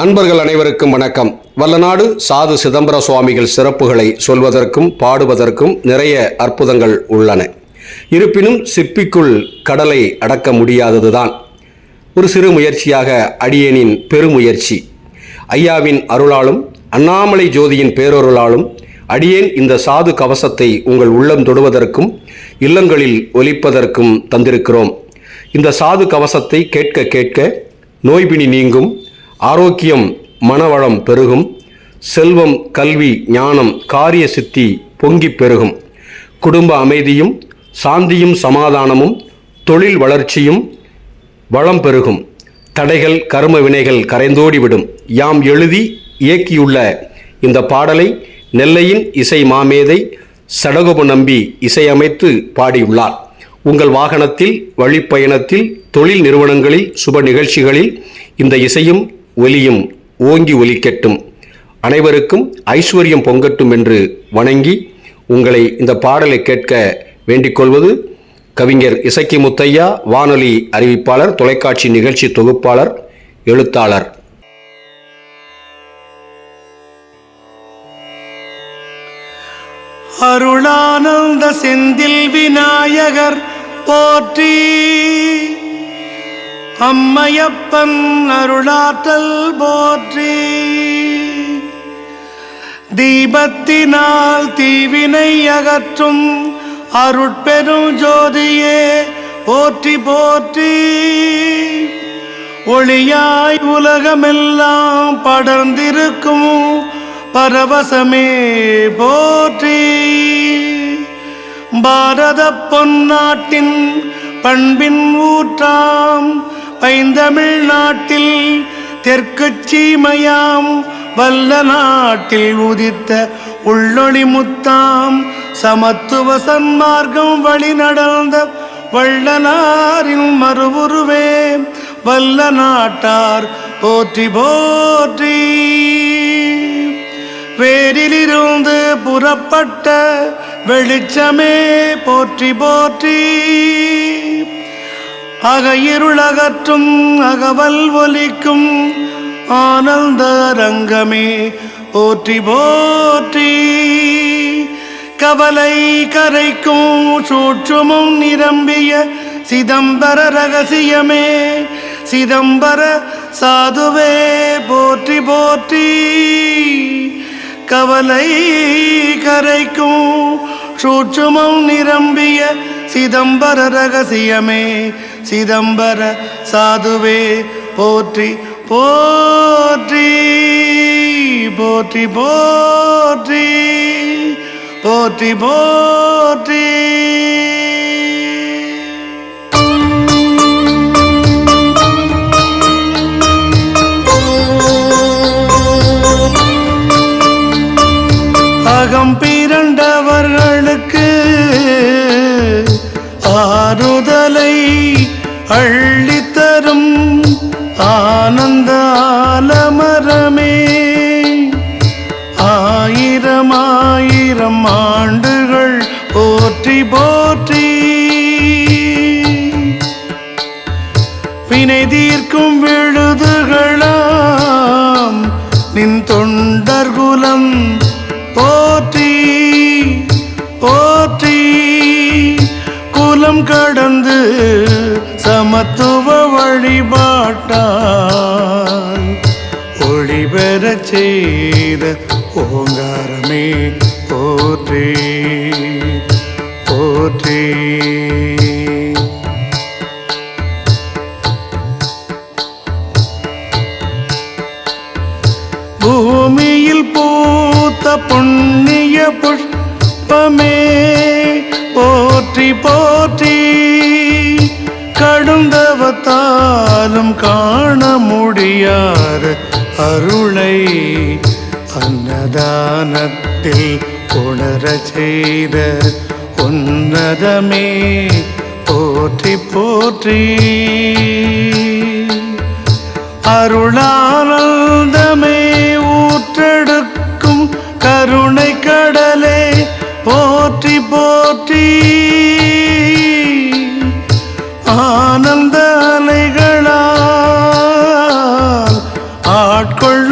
அன்பர்கள் அனைவருக்கும் வணக்கம். வல்லநாடு சாது சிதம்பர சுவாமிகள் சிறப்புகளை சொல்வதற்கும் பாடுவதற்கும் நிறைய அற்புதங்கள் உள்ளன. இருப்பினும் சிற்பிக்குள் கடலை அடக்க முடியாததுதான் ஒரு சிறு முயற்சியாக அடியேனின் பெருமுயற்சி. ஐயாவின் அருளாலும் அண்ணாமலை ஜோதியின் பேரொருளாலும் அடியேன் இந்த சாது கவசத்தை உங்கள் உள்ளம் தொடுவதற்கும் இல்லங்களில் ஒலிப்பதற்கும் தந்திருக்கிறோம். இந்த சாது கவசத்தை கேட்க கேட்க நோய்பிணி நீங்கும், ஆரோக்கியம் மனவளம் பெருகும், செல்வம் கல்வி ஞானம் காரிய சித்தி பொங்கி பெருகும், குடும்ப அமைதியும் சாந்தியும் சமாதானமும் தொழில் வளர்ச்சியும் வளம் பெருகும், தடைகள் கர்ம வினைகள் கரைந்தோடிவிடும். யாம் எழுதி இயக்கியுள்ள இந்த பாடலை நெல்லையின் இசை மாமேதை சடகோப நம்பி இசையமைத்து பாடியுள்ளார். உங்கள் வாகனத்தில் வழிப்பயணத்தில் தொழில் நிறுவனங்களில் சுப நிகழ்ச்சிகளில் இந்த இசையும் ஒலியும் ஓங்கி ஒலிக்கட்டும், அனைவருக்கும் ஐஸ்வர்யம் பொங்கட்டும் என்று வணங்கி உங்களை இந்த பாடலை கேட்க வேண்டிக் கொள்வது கவிஞர் இசக்கி முத்தையா, வானொலி அறிவிப்பாளர், தொலைக்காட்சி நிகழ்ச்சி தொகுப்பாளர், எழுத்தாளர். அருளானந்த செந்தில் விநாயகர் போற்றி, அம்மையப்பன் அருளாற்றல் போற்றி, தீபத்தினால் தீவினை அகற்றும் அருட்பெரும் ஜோதியே போற்றி போற்றி, ஒளியாய் உலகமெல்லாம் படர்ந்திருக்கும் பரவசமே போற்றி, பாரத பொன்னாட்டின் பண்பின் ஊற்றாம் பைந்தமிழ் நாட்டில் தெற்கு சீமையாம் வல்ல நாட்டில் உதித்த உள்ளொளி முத்தாம் சமத்துவ சன்மார்க்கம் வழி நடந்த வள்ளலாரின் மறுவுருவே வல்ல நாட்டார் போற்றி போற்றி, வேரிலிருந்து புறப்பட்ட வெளிச்சமே போற்றி போற்றி, அகையிருளகற்றும் அகவல் ஒலிக்கும் ஆனந்த ரங்கமே போற்றி போற்றி, கவலை கரைக்கும் சூட்சுமும் நிரம்பிய சிதம்பர ரகசியமே சிதம்பர சாதுவே போற்றி போற்றி, கவலை கரைக்கும் சூட்சுமம் நிரம்பிய சிதம்பர ரகசியமே சிதம்பர சாதுவே போற்றி போற்றி போற்றி போற்றி போற்றி போற்றி. அகம் பிறண்டவர்களுக்கு ஆறுதலை அள்ளித்தரும் ஆனந்த ஆலமரமே, ஆயிரம் ஆயிரம் ஆண்டுகள் போற்றி போற்றி, வினை தீர்க்கும் விழுதுகளாம் நின் தொண்டர்குலம் போற்றி போற்றி, குலம் கடந்து சமத்துவ வழிபாட்டால் ஒளி பெறச் செய்த ஓங்காரமே போற்றி போற்றி, பூமியில் பூத்த புண்ணிய புஷ்பமே போற்றி போற்றி, கடுந்தவத்தாலும் காண முடியாத அருளை அன்னதானத்தில் உணரச் செய்த உன்னதமே போற்றி போற்றி, அருளானந்தமே ஊற்றெடுக்கும் கருணை கடலே போற்றி போற்றி, ஆனந்த அலைகளால் ஆட்கொள்ள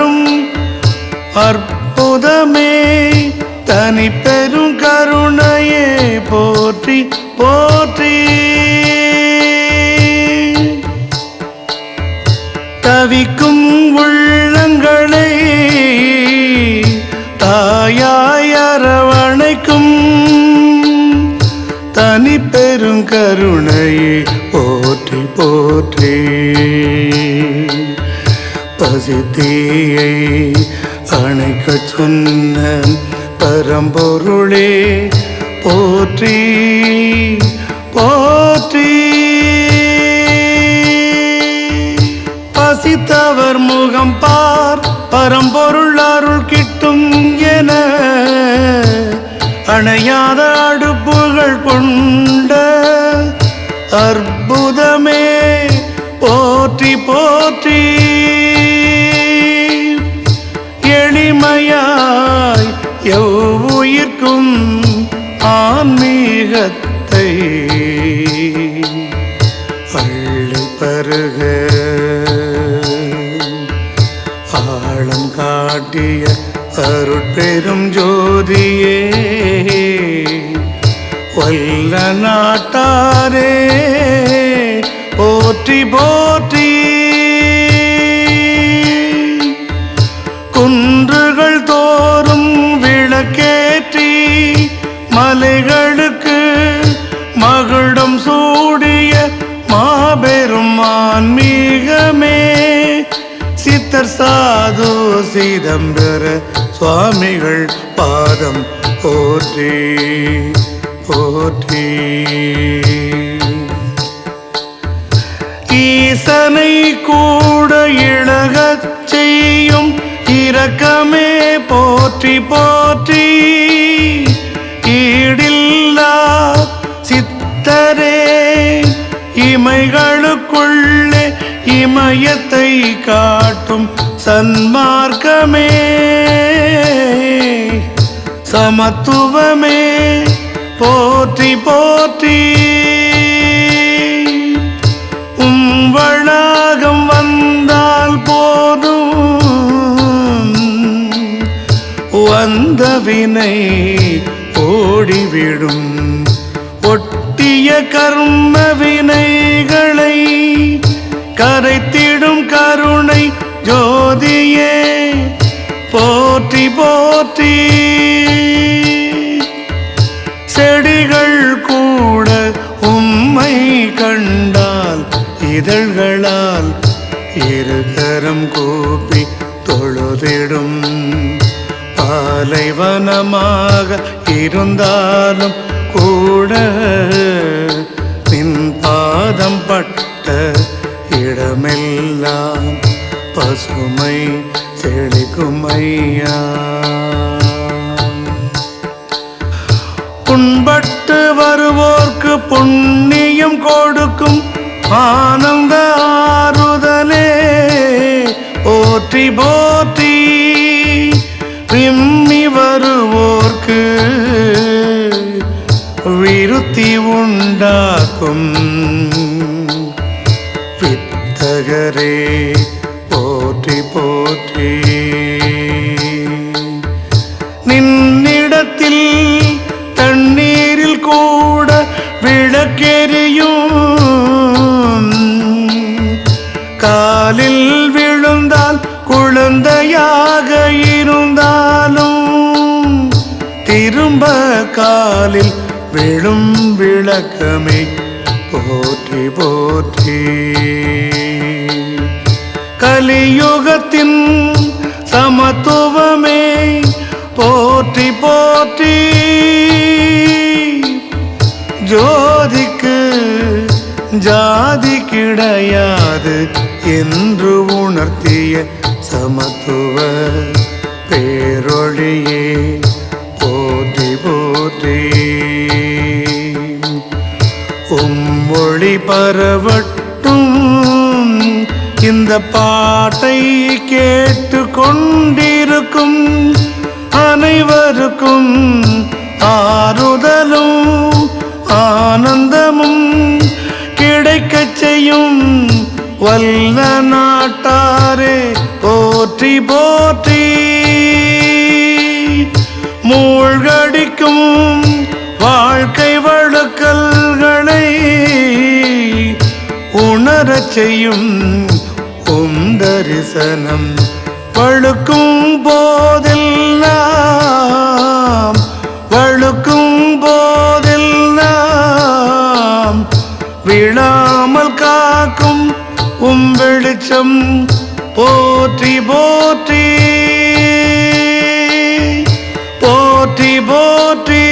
கருணையே போற்றி போற்றி. தவிக்கும் உள்ளங்களை தாயாய் அரவணைக்கும் தனி பெருங்கருணையே போற்றி போற்றி. பசித்தீயை அணைக்க சொன்ன பரம்பொருளே போற்றி போற்றி. பசித்தவர் முகம் பார் பரம்பொருள் அருள் கிட்டும் என அணையாத அடுப்புகள் கொண்ட அற்புதமே போற்றி போற்றி. எளிமையாய் எவ்வுயிர்க்கும் ஆன்மீகத்தை அள்ளி பருக ஆழம் காட்டிய அருட்பெரும் ஜோதியே வல்ல நாட்டாரே போற்றி போற்றி. குன்றுகள் தோறும் விளக்கேற்றி மலைகளுக்கு மகுடம் சூடிய மாபெரும் ஆன்மீகமே சித்தர் சாது சிதம்பர சுவாமிகள் பாதம் போற்றி போற்றி. ஈசனை கூட இழகச் செய்யும் இரக்கமே போற்றி போற்றி. ஈடில்லா சித்தரே இமைகளுக்குள்ளே இமயத்தை காட்டும் சன்மார்க்கமே சமத்துவமே போற்றி போற்றி. வளாகம் வந்தால் போதும் வந்த வினை ஓடிவிடும். ஒட்டிய கர்ம வினைகளை கரைத்திடும் கருணை ஜோதியே போற்றி போற்றி. செடிகள் கூட உம்மை கண்டால் இதழ்களால் இருகரம் கூப்பி தொழுதிடும். பாலைவனமாக இருந்தாலும் கூட நின் பாதம் பட்ட இடமெல்லாம் பசுமை செழிக்கும் ஐயா. புண்பட்டு வருவோர்க்கு புண்ணியம் கொடுக்கும் ஆனந்த ஆறுதலே போற்றி போற்றி. விம்மி வருவோர்க்கு விருத்தி உண்டாக்கும் வித்தகரே போற்றி போற்றி. நின்னிடத்தில் தண்ணீரில் கூட விளக்கெரியும். காலில் விழுந்தால் குழந்தையாக இருந்தாலும் திரும்ப காலில் விழும் விளக்கமே போற்றி போற்றி. கலியுகத்தின் சமத்துவமே போற்றி போற்றி. ஜோதிக்கு ஜாதி கிடையாது என்று உணர்த்திய சமத்துவ பேரொழியே போற்றி போற்றி. ஒளி பரவட்டும் இந்த பாட்டை கேட்டு கொண்டிருக்கும் அனைவருக்கும் ஆறுதலும் ஆனந்தமும் கிடைக்கச் செய்யும் வல்ல நாட்டாரே போற்றி போற்றி. மூழ்கடிக்கும் வாழ்க்கை வழுக்கல்களை உணரச் செய்யும் தரிசனம். வழுக்கும் போதெல்லாம் விழாமல் காக்கும் வெளிச்சம். போற்றி போற்றி போற்றி போற்றி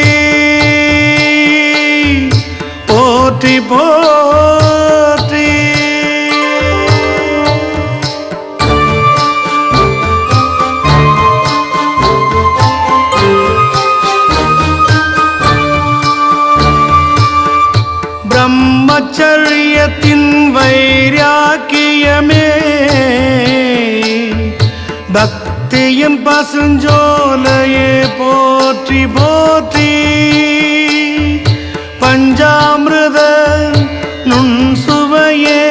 போற்றி போற்றி. பிரம்மச்சரியத்தின் வைராக்கியமே பக்தியின் பசுஞ்சோலையே போற்றி போற்றி. பஞ்சாமிருத நுண்சுவையே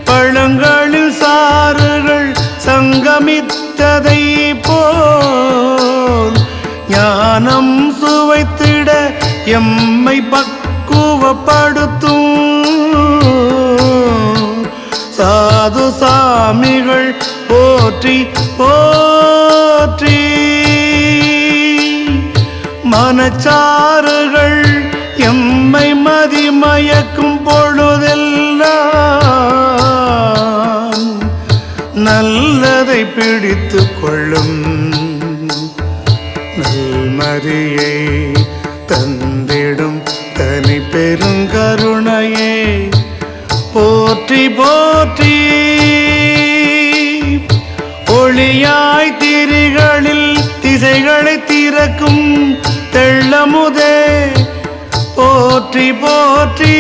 பழங்களில் சாறுகள் சங்கமித்ததை போல் ஞானம் சுவைத்திட எம்மை பக்குவப்படுத்தும் சாது சாமிகள் போற்றி போற்றி. மனச்சாறுகள் எம்மை மதிமயக்கும் பொழுதெல்லாம் நல்லதை பிடித்து கொள்ளும் நல்மதியை தந்திடும் தனி பெருங்கருணையே போற்றி போற்றி. ஒளியாய் திரிகளில் திசைகளை திறக்கும் தெள்ளமுதே போற்றி போற்றி.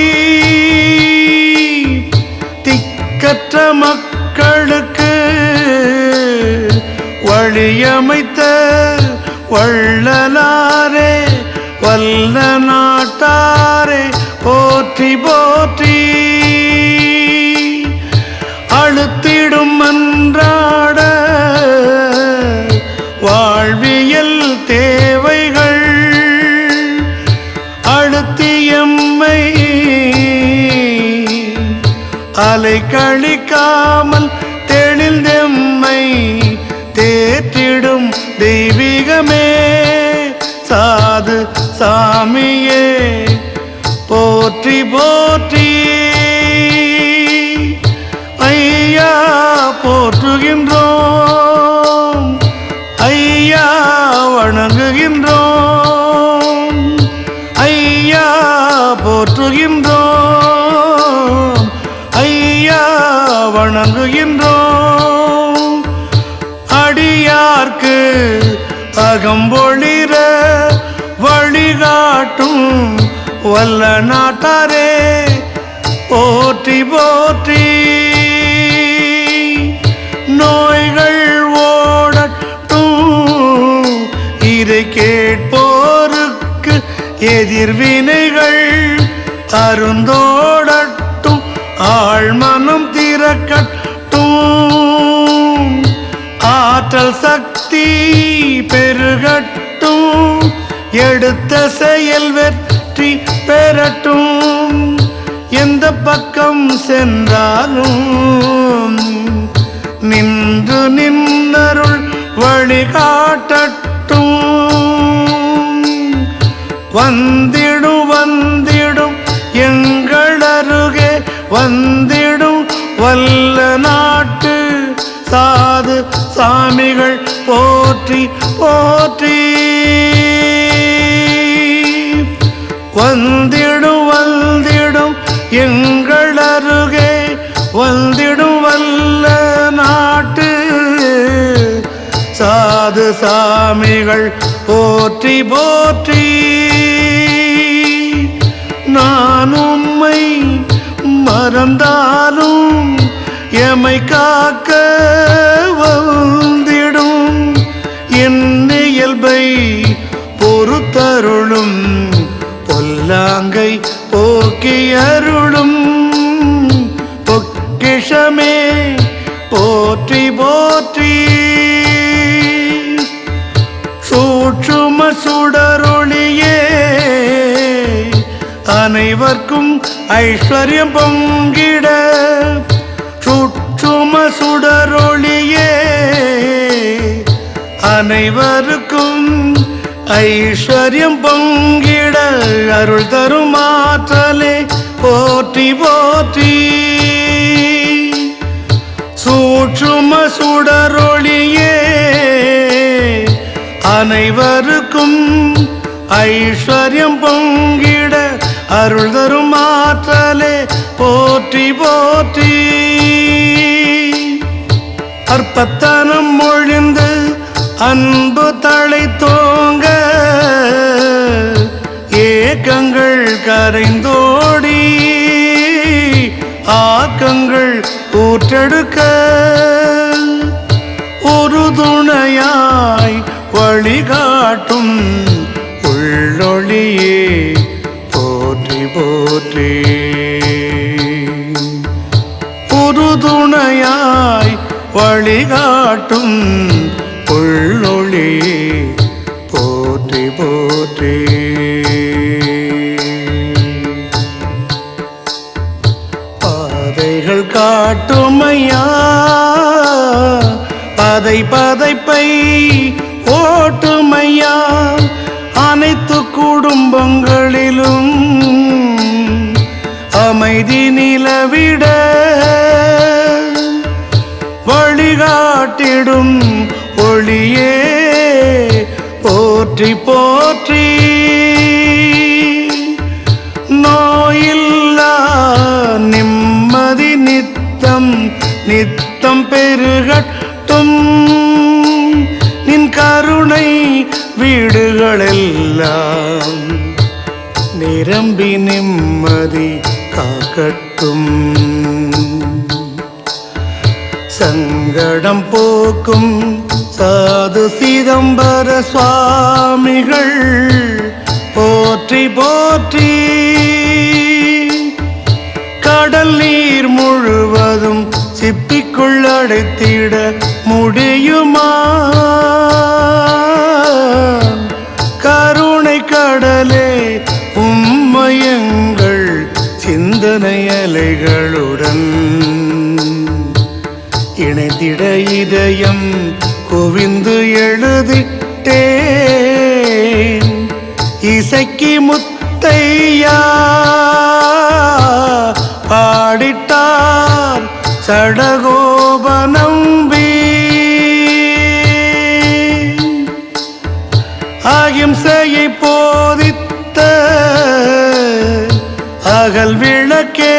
திக்கற்ற மக்களுக்கு வழியமைத்த வள்ளலாரே வல்ல நாட்டாரே போற்றி போற்றி. அழுத்திடும் அன்றாட வாழ்வியல் தேவைகள் அழுத்தியம்மை அலை கழிக்காமல் தெளிந்தெம்மை தேற்றிடும் தெய்வீகமே சாது சாமியே போற்றி போற்றி. ஐயா போற்றுகின்றோம், ஐயா வணங்குகின்றோம், ஐயா போற்றுகின்றோம், ஐயா வணங்குகின்றோம். அடியார்க்கு அகம்பொழிர வழிகாட்டும் வல்ல நாட்டாரே போற்றி போற்றி. நோய்கள் ஓடட்டும் இதை கேட்போருக்கு எதிர்வினைகள் அருந்தோடட்டும் ஆழ்மனம் திறக்கட்டும் ஆற்றல் சக்தி பெருகட்டும் எடுத்த செயல் வெற்றி பெறட்டும். எந்த பக்கம் சென்றாலும் நின்று நின்னருள் வழிகாட்டட்டும். வந்திடும் வந்திடும் எங்களருகே வந்திடும் வல்ல நாட்டு சாது சாமிகள் போற்றி போற்றி. வந்திடும் வந்திடும் எங்களருகே வந்திடும் வல்ல நாட்டு சாது சாமிகள் போற்றி போற்றி. நான் உம்மை மறந்தாலும் எமை காக்க வந்திடும் என் இயல்பை பொறுத்தருளும் பொல்லாங்கை போக்கி அருளும் பொக்கிஷமே போற்றி போற்றி. சூட்சும சுற்றும சுடரொளியே அனைவர்க்கும் ஐஸ்வர்யம் பொங்கிட சுற்றும சுடரொளியே அனைவருக்கும் ஐஸ்வர்யம் பொங்கிட அருள் தரும் ஆற்றலே போற்றி போற்றி சூற்றும சுடரொளியே அனைவருக்கும் ஐஸ்வர்யம் பொங்கிட அருள் தரும் ஆற்றலே போற்றி போற்றி அற்பத்தனம் ஒழிந்து அன்பு தழை தோங்க ஏக்கங்கள் கரைந்தோடி ஆக்கங்கள் ஊற்றெடுக்க ஒரு துணையாய் வழிகாட்டும் உள்ளொளியே போற்றி போற்றி ஒரு துணையாய் வழிகாட்டும் உள்ளொளியே போற்றி போற்றி பாதைகள் காட்டுமையா பதை பதைப்பை ஓட்டுமையா அனைத்து குடும்பங்களிலும் அமைதி நிலவிட வழிகாட்டிடும் ஒளியே போற்றி போற்றி நோயில்லா நிம்மதி நித்தம் நித்தம் பெருகட்டும் நின் கருணை வீடுகளெல்லாம் நிரம்பி நிம்மதி காக்கட்டும் சங்கடம் போக்கும் சாது சிதம்பர சுவாமிகள் போற்றி போற்றி கடல் நீர் முழுவதும் சிப்பிக்குள் அடைத்திட முடியுமா கருணை கடலே உம்மையங்கள் சிந்தனை அலைகளுடன் இணைந்திட இதயம் குவிந்து எழுதிட்டேன் இசைக்கு முத்தையா பாடிட்டார் சடகோப நம்பி அகிம்சையை போதித்த அகல் விளக்கே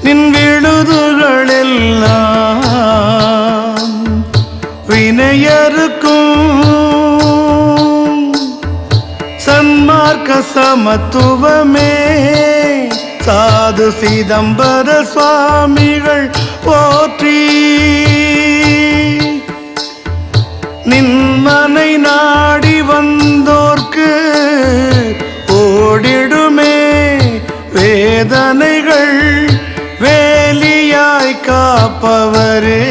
நின் விழுதுகளெல்லாம் வினையருக்கும் சன்மார்க்க சமத்துவமே சாது சிதம்பர சுவாமிகள் போற்றி நின்மனை நாடி வந்தோர்க்கு ஓடிடுமே வேதனைகள் வேலியாய் காப்பவரே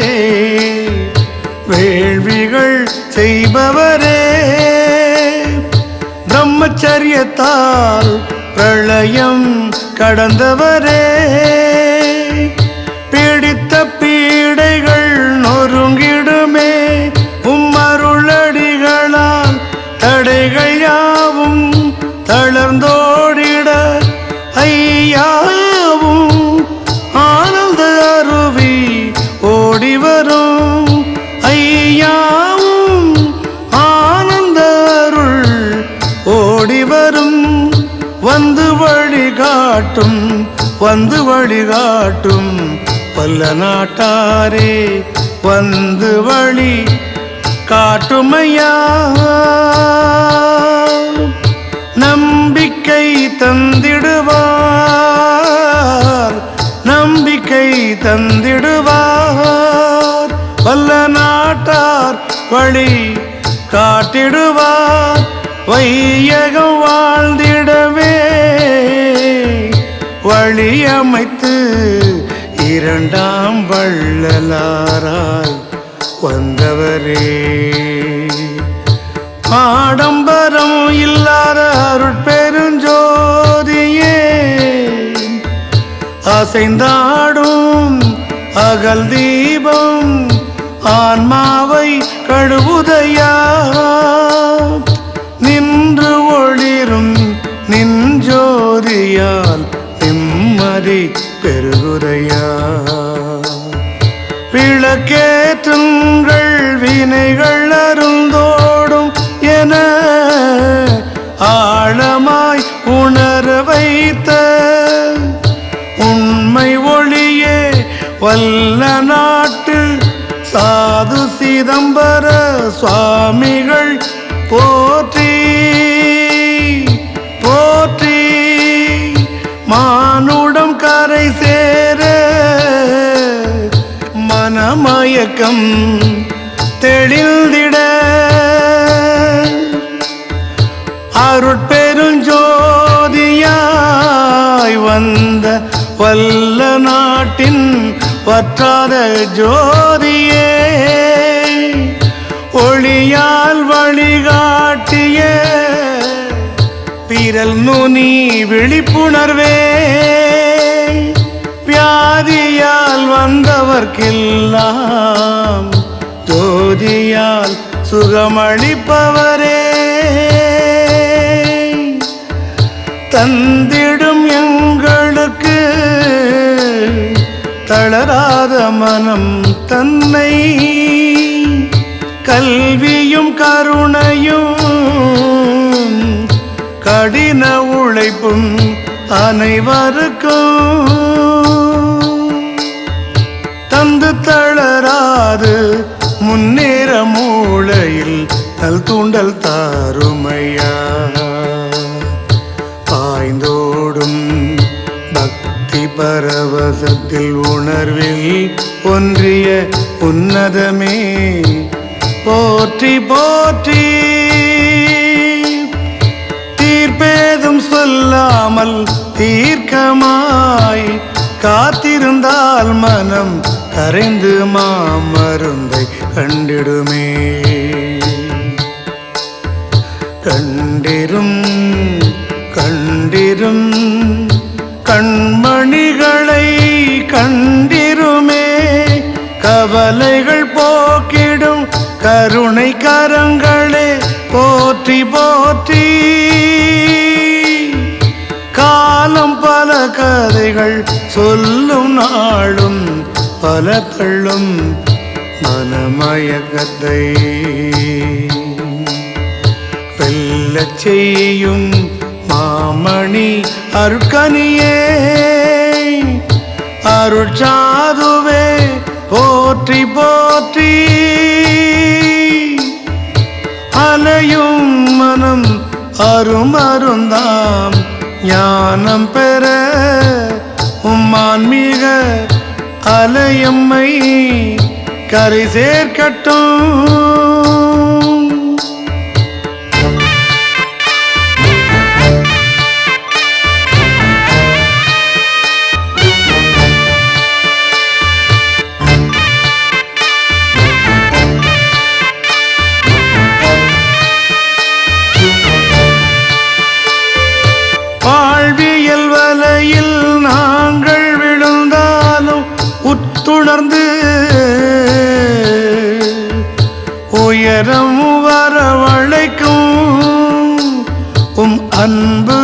வேள்விகள் செய்பவரே பிரம்மச்சரியத்தால் பிரளயம் கடந்தவரே பிடித்த பீடைகள் நொறுங்கிடுமே உம்மருளடிகளால் தடைகள் யாவும் தளர்ந்தோடிட ஐயாவும் ஆனந்த அருவி ஓடி வரும் ஐயாவும் ஆனந்த அருள் ஓடி வரும் வந்து வழிகாட்டும் பல்ல நாட்டாரே வந்து வழி காட்டுமையா நம்பிக்கை தந்திடுவார் வல்ல நாட்டார் வழி காட்டிடுவார் வையகம் வாழ்ந்திடவே வழியமைத்து இரண்டாம் வள்ளலாராய் வந்தவரே. ஆடம்பரம் இல்லாத அருட்பெருஞ்சோதியே அசைந்தாடும் அகல் தீபம் ஆன்மாவை கழுவுதையா நின்று ஒளிரும் நின்றோதியால் நிம்மதி பெருகுதையா விளக்கேற்றுங்கள் வினைகள் அருந்தோடும் என ஆழமாய் உணர வைத்த உண்மை ஒளியே வல்ல நாட்டு சாது சிதம்பர சுவாமிகள் போற்றி போற்றி மானுடம் கரை சேர மனமயக்கம் தெளிந்திட அருட்பெருஞ்சோதியாய் வந்த வல்ல நாட்டின் வற்றாத ஜோதியே ஒளியால் வழிகாட்டிய விரல் நுனி விழிப்புணர்வே வியாதியால் வந்தவர்க்கெல்லாம் ஜோதியால் சுகமளிப்பவரே தந்திடும் எங்களுக்கு தளராத மனம் தன்னை கல்வியும் கருணையும் கடின உழைப்பும் அனைவருக்கும் தந்து தளராது முன்னேற மூளையில் நல் தூண்டல் தாருமையா பாய்ந்தோடும் பக்தி பரவசத்தில் உணர்வில் ஒன்றிய உன்னதமே போற்றி போற்றி தீர்ப்பேதும் சொல்லாமல் தீர்க்கமாய் காத்திருந்தால் மனம் கரைந்து மாமருந்தை கண்டிடுமே கண்டிரும் கண்டிரும் கண்மணிகளை கண்டிருமே கவலைகள் போக்கிடும் கருணை கரங்களே போற்றி போற்றி காலம் பல கதைகள் சொல்லும் நாளும் பல தள்ளும் மனமயக்கத்தை வெல்லச் செய்யும் மாமணி அருட்கனியே அருட்சாதுவே போற்றி போற்றி அலையும் மனம் அருமருந்தாம் ஞானம் பெற உம்மான்மீக அலையம்மை கரை சேர்க்கட்டும் வாழ்வியல் வலையில் நாங்கள் விழுந்தாலும் உத்துணர்ந்து உயரம் வரவழைக்கும் உம் அன்பு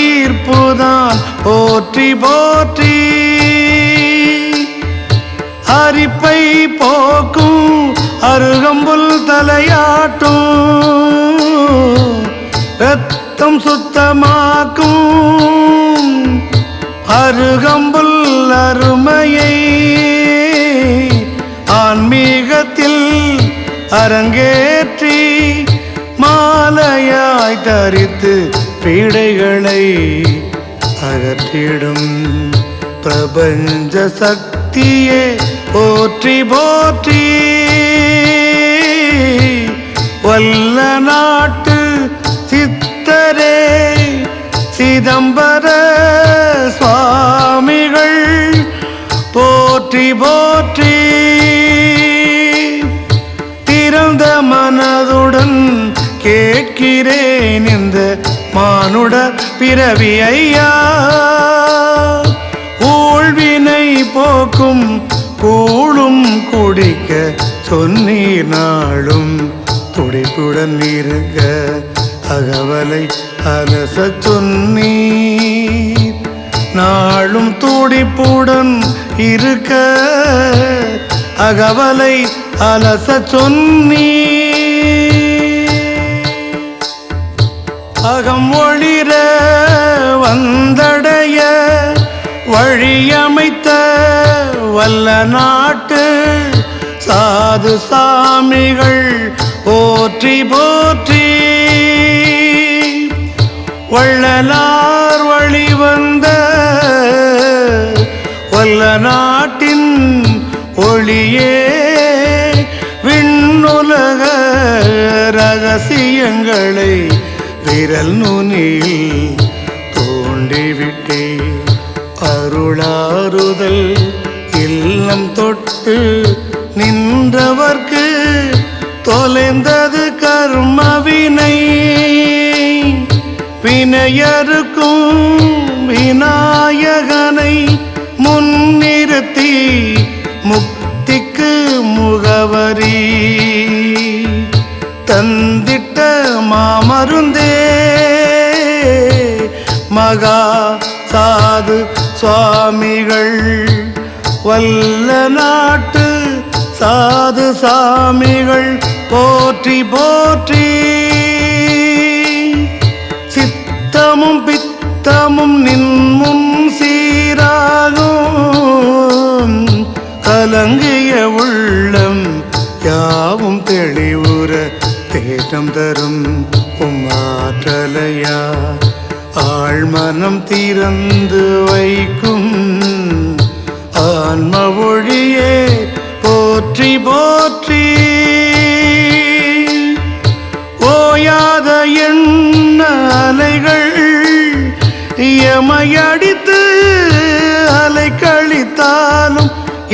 ஈர்ப்புதான் போற்றி போற்றி அரிப்பை போக்கும் அருகம்புல் தலையாட்டும் ரத்தம் சுத்தமாக்கும் அருகம்புல் அருமையை ஆன்மீகத்தில் அரங்கேற்றி மாலையாய் தரித்து பீடைகளை அகற்றிடும் பிரபஞ்ச சக்தியே போற்றி போற்றி வல்ல நாட்டு சித்தரே சிதம்பர சுவாமிகள் போற்றி போற்றி திறந்த மனதுடன் கே ஏற்கிறேன் இந்த மானுட பிறவி ஐயா. ஊழ்வினை போக்கும் கூழும் குடிக்க சொன்னீர் நாளும் துடிப்புடன் இருக்க அகவலை அலச சொன்னீர். நாளும் துடிப்புடன் இருக்க அகவலை அலச சொன்னீர். அகம் ஒளிர வந்தடைய வழியமைத்த வல்ல நாட்டு சாது சாமிகள் போற்றி போற்றி. வள்ளலார் வழிவந்த வல்ல நாட்டின் ஒளியே விண்ணுலக ரகசியங்களை விரல் நுனியில் தோண்டிவிட்டே அருளாறுதல் இல்லம் தொட்டு நின்றவர்க்கு தொலைந்தது கர்மவினை. வினையருக்கும் விநாயகனை முன்னிறுத்தி முக்திக்கு முகவரி தந்திட்ட மாமருந்தே மகா சாது சுவாமிகள். வல்ல நாட்டு சாது சாமிகள் போற்றி போற்றி. சித்தமும் பித்தமும் நின்முன் சீராகும் கலங்கிய உள்ளம் யாவும் தெளிவுற தேற்றம் தரும் உம்மாற்றலையா. ஆழ்மனம் திறந்து வைக்கும் ஆன்ம ஒழியே போற்றி போற்றி. ஓயாத எண்ண அலைகள் எமையடித்து அலை கழித்தாலும்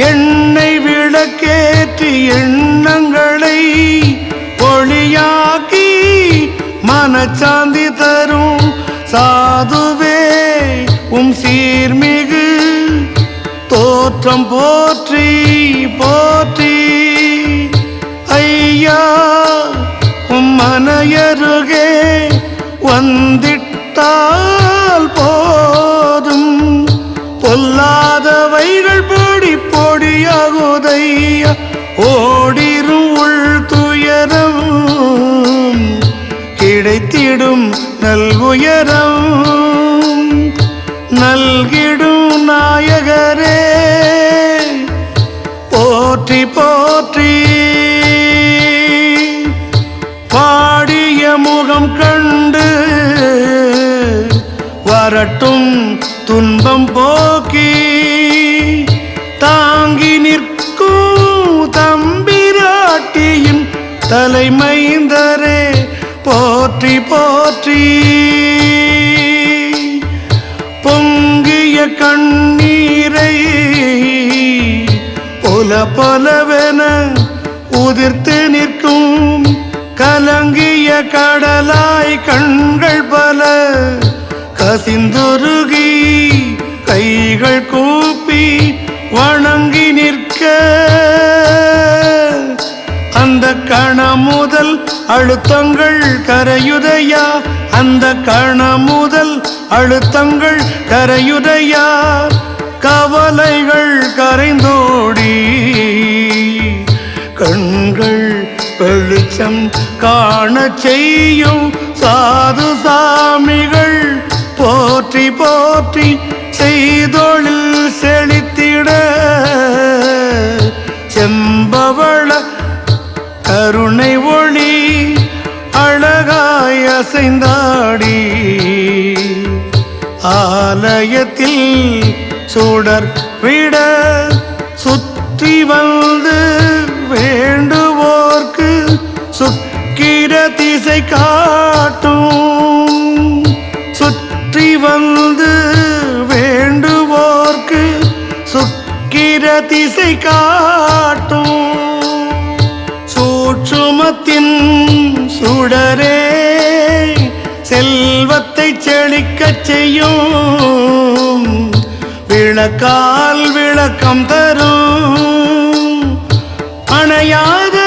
எண்ணெய் விளக்கேற்றி எண்ணங்களை ஒளியாக்கி மனச்சாந்தி தரும் சாதுவே உம் சீர்மிகு தோற்றம் போற்றி போற்றி. ஐயா உம் மனையருகே வந்திட்டால் போதும் பொல்லாதவைகள் பொடி பொடியாகுதையா. ஓடிரும் உள் துயரம் கிடைத்திடும் நல்வுயரம் நல்கிடும் நாயகரே போற்றி போற்றி. பாடிய முகம் கண்டு வரட்டும் துன்பம் போக்கி தாங்கி நிற்கும் தம்பிராட்டியின் தலைமைந்தரே போற்றி போற்றி. பொங்கிய கண்ணீரை பொல பொலவென உதிர்த்து நிற்கும் கலங்கிய கடலாய் கண்கள் பல கசிந்துருகி கைகள் கூப்பி வணங்கி நிற்க அந்த கணமுதல் அழுத்தங்கள் கரையுதையா. அந்த கணமுதல் அழுத்தங்கள் கரையுதையா. கவலைகள் கரைந்தோடி கண்கள் வெளிச்சம் காண செய்யும் சாது சாமிகள் போற்றி போற்றி. செய்தொழில் செழித்திட செம்பவள கருணை ஒளி அழகாய் அசைந்தாடி ஆலயத்தில் சுடர் விட சுற்றி வந்து வேண்டுவோர்க்கு சுக்கிர திசை காட்டும். சுற்றி வந்து வேண்டுவோர்க்கு சுக்கிர திசை காட்டும். சூட்சுமத்தின் சுடரே செழிக்கச் செய்யும் விளக்கால் விளக்கம் தரும் அணையாத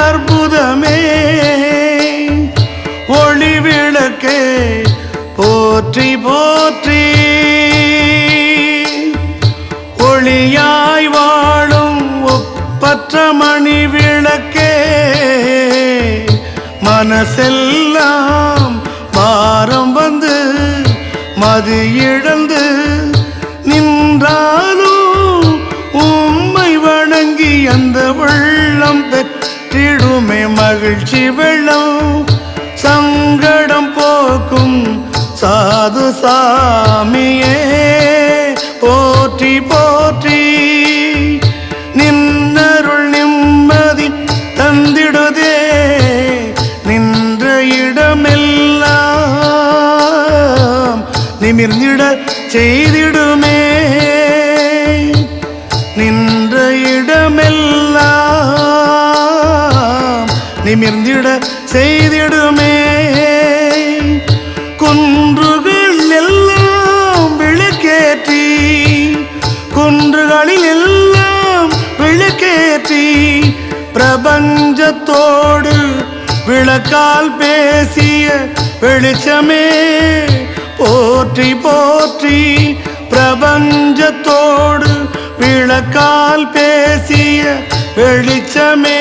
அற்புதமே ஒளி விளக்கே போற்றி போற்றி ஒளியாய் வாழும் ஒப்பற்ற மணி விளக்கே மனசெல்லாம் பாரம் வந்து மது இழந்து நின்றாலும் உம்மை வணங்கி அந்த வெள்ளம் பெற்றிடுமே மகிழ்ச்சி வெள்ளம் சங்கடம் போக்கும் சாது சாமியே போற்றி போற்றி நின்னருள் நிம்மதி தந்திடுதே நின்ற இடமெல்லாம் நிமிர்ந்திட செய்திடுமே நின்ற இடமெல்லாம் நிமிர்ந்திட செய்திடுமே குன்றுகள் எல்லாம் விளக்கேற்றி குன்றுகளில் எல்லாம் விளக்கேற்றி பிரபஞ்சத்தோடு விளக்கால் பேசிய வெளிச்சமே போற்றி போற்றி பிரபஞ்சத்தோடு விளக்கால் பேசிய வெளிச்சமே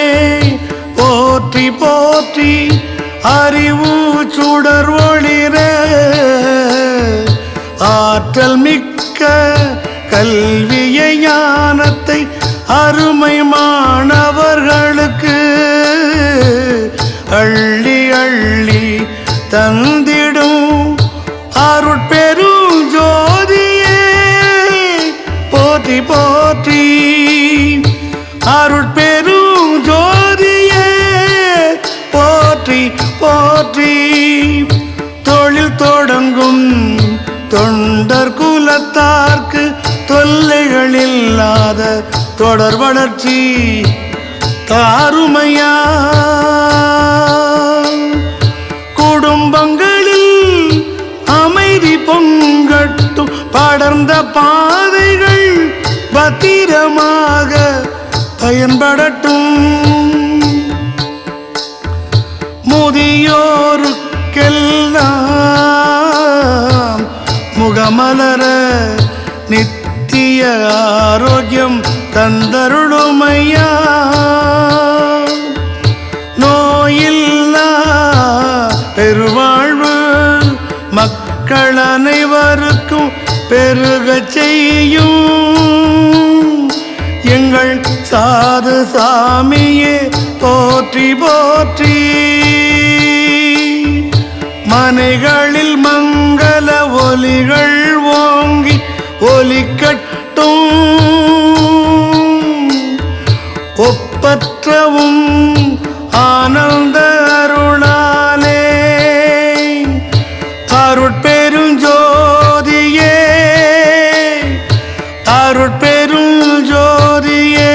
போற்றி போற்றி அறிவு சுடர் ஒளிர ஆற்றல் மிக்க கல்வியை ஞானத்தை அருமை மாணவர்களுக்கு அள்ளி அள்ளி தந்திடும் அருட்பெரும் ஜோதியே போற்றி போற்றி அருட்பெரும் ஜோதியே போற்றி போற்றி தொழில் தொடங்கும் தொண்டர் குலத்தார்க்கு தொல்லைகள் இல்லாத தொடர் வளர்ச்சி தாருமையா குடும்பங்களில் அமைதி பொங்கட்டும் படர்ந்த பாதைகள் பத்திரமாக பயன்படட்டும் முதியோருக்கெல்லாம் முகமலர நித்திய ஆரோக்கியம் தந்தருளுமையா நோயில்லா பெருவாழ்வு மக்கள் அனைவருக்கும் பெருகச் செய்யும் எங்கள் சாது சாமியே போற்றி போற்றி மனைகளில் மங்கள ஒலிகள் ஓங்கி ஒலிக்கட்டும் ஒப்பற்றவும் ஆனந்த அருளாலே அருட்பெருஞ்சோதியே அருட்பெருஞ்சோதியே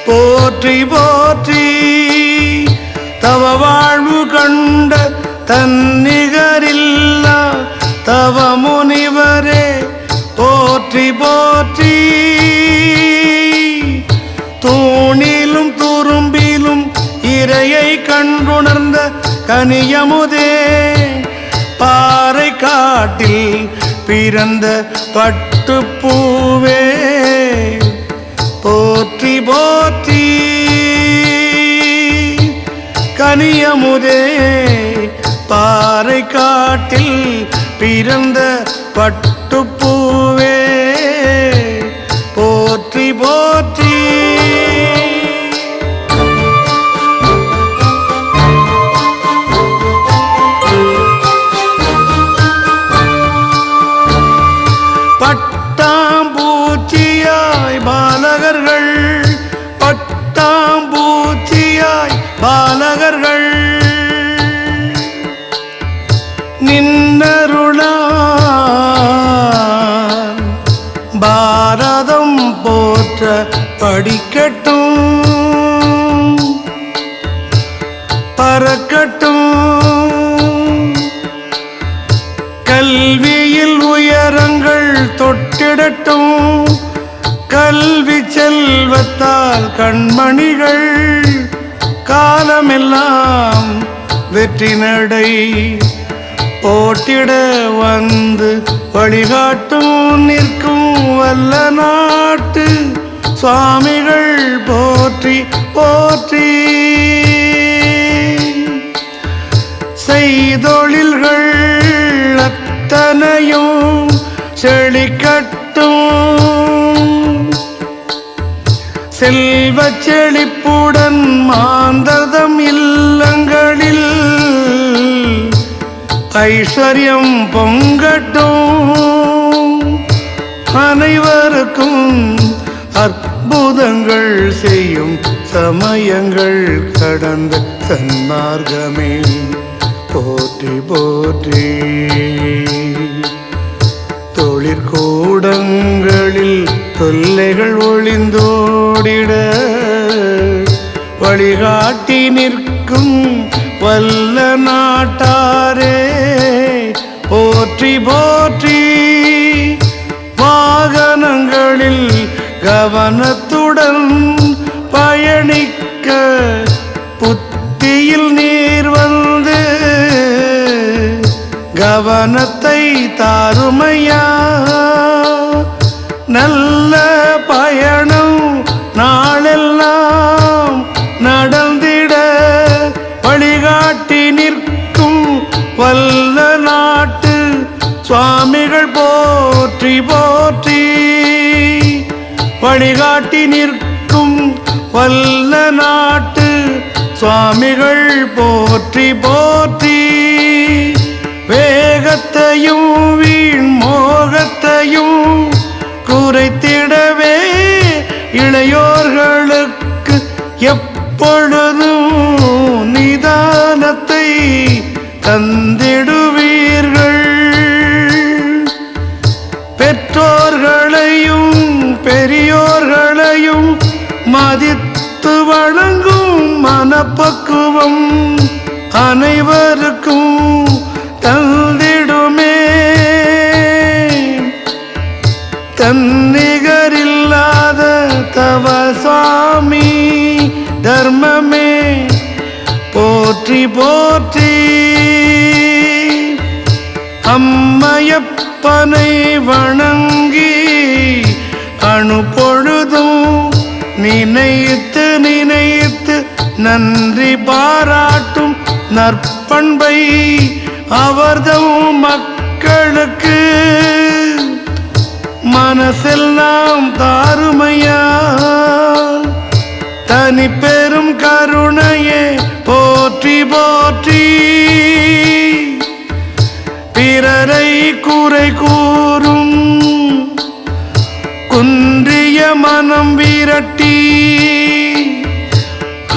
போற்றி போற்றி தவ வாழ்வு கண்ட தன்னிகரில்லா தவ முனிவரே போற்றி போற்றி தூணிலும் துரும்பிலும் இறையை கண்டுணர்ந்த கனியமுதே பாறை காட்டில் பிறந்த பட்டுப்பூவே போற்றி போற்றி கனியமுதே பாறை காட்டில் பிறந்த பட்டுப்பூவே போற்றி போற்றி பட்டாம்பூச்சியாய் பாலகர்கள் பட்டாம்பூச்சியாய் பாலகர்கள் நின்னருளால் பாரதம் போற்ற படிக்கட்டும் பறக்கட்டும் கண்மணிகள் காலமெல்லாம் வெற்றி நடை போட்டிட வந்து வழிகாட்டும் நிற்கும் வல்ல நாட்டு சுவாமிகள் போற்றி போற்றி. செய்தொழில்கள் அத்தனையும் செழிக்கட்டும், செல்வச் செழிப்புடன் மாந்தர்தம் இல்லங்களில் ஐஸ்வர்யம் பொங்கட்டும். அனைவருக்கும் அற்புதங்கள் செய்யும் சமயங்கள் கடந்த சன்மார்க்கமே போற்றி போற்றி. தொழிற்கூடங்களில் தொல்லைகள் ஒளிந்தோடிட வழிகாட்டி நிற்கும் வல்ல நாட்டாரே போற்றி போற்றி. வாகனங்களில் கவனத்துடன் பயணிக்க புத்தியில் நீர் வந்து கவனத்தை தாருமையா. நல்ல பயணம் நாளெல்லாம் நடந்திட வழிகாட்டி நிற்கும் வல்ல நாட்டு சுவாமிகள் போற்றி போற்றி. வழிகாட்டி நிற்கும் வல்ல நாட்டு சுவாமிகள் போற்றி போற்றி. வேகத்தையும் வீண் மோகத்தையும் குறைத்திடவே இளையோர்களுக்கு எப்பொழுதும் நிதானத்தை தந்திடுவீர்கள். பெற்றோர்களையும் பெரியோர்களையும் மதித்து வழங்கும் மனப்பக்குவம் அனைவருக்கும் தந்திடுமே. தன்னிகரில்லாத தவசாமி தர்மமே போற்றி போற்றி. அம்மையப்பனை வணங்கி அணு பொழுதும் நினைத்து நினைத்து நன்றி பாராட்டும் நற்பண்பை அவர்தம் மக்களுக்கு மனசெல்லாம் தாருமையா. தனி பெரும் கருணையே போற்றி போற்றி. பிறரை குறை கூறும் குன்றிய மனம் விரட்டி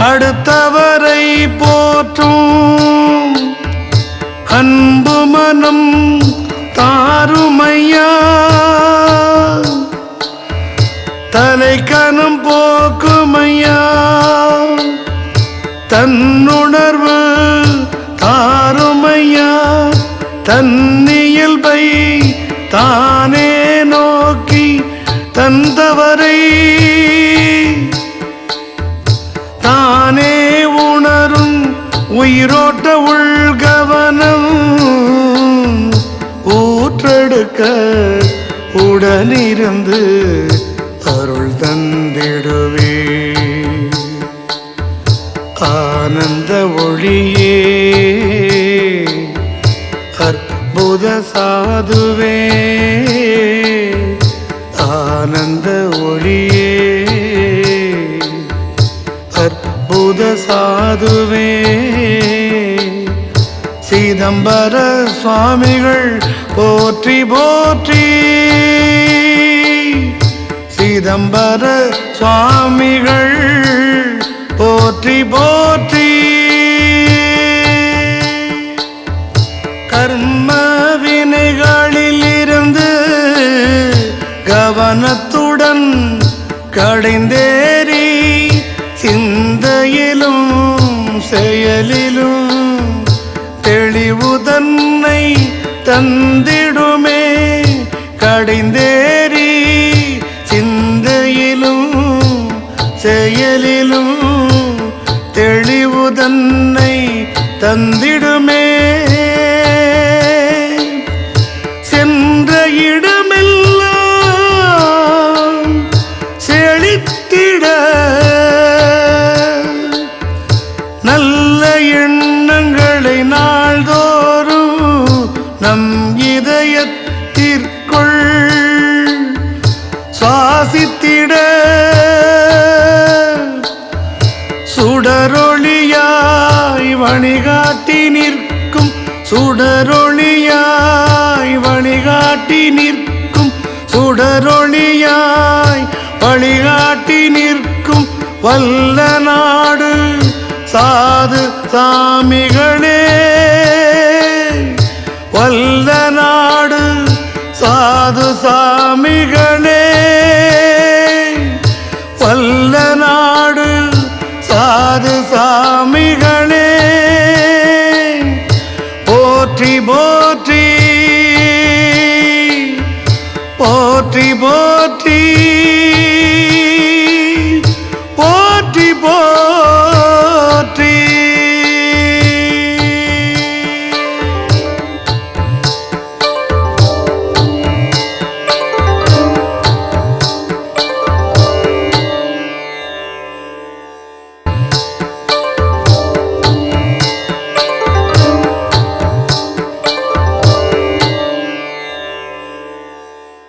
அடுத்தவரை போற்றும் அன்பு மனம் தாருமையா. தலைக்கணம் போக்குமையா. தன்னுணர்வு தாருமையா. தன்னியல்பை தானே நோக்கி தந்தவரை தானே உணரும் உயிரோட்ட உள்கவனம் ஊற்றெடுக்க உடனிருந்து அருள் தந்திடுவே. ஆனந்த ஒளியே அற்புத சாதுவே. ஆனந்த ஒளியே அற்புத சாதுவே. சிதம்பர சுவாமிகள் போற்றி போற்றி. சிதம்பர சுவாமிகள் போற்றி போற்றி. கர்ம வினைகளிலிருந்து கவனத்துடன் கடைந்தேறி சிந்தையிலும் செயலிலும் தெளிவு தன்னை தந்திடுமே. கடைந்தேறி சிந்தையிலும் செயலிலும் தெளிவு தன்னை தந்திடுமே. சென்ற இடமெல்லாம் செழித்திட நல்ல எண்ணங்களை நாள்தோறும் நம் இதயத்திற்குள் சுவாசித்திட சுடரொளியாய் வழிகாட்டி நிற்கும், சுடரொளியாய் வழிகாட்டி நிற்கும், சுடரொளியாய் வழிகாட்டி நிற்கும் வல்ல நாடு சாது சாமிகளே. வல்ல நாடு சாது சாமிகளே. வல்ல நாடு சாது சாமிகளே. போற்றி போற்றி போற்றி போற்றி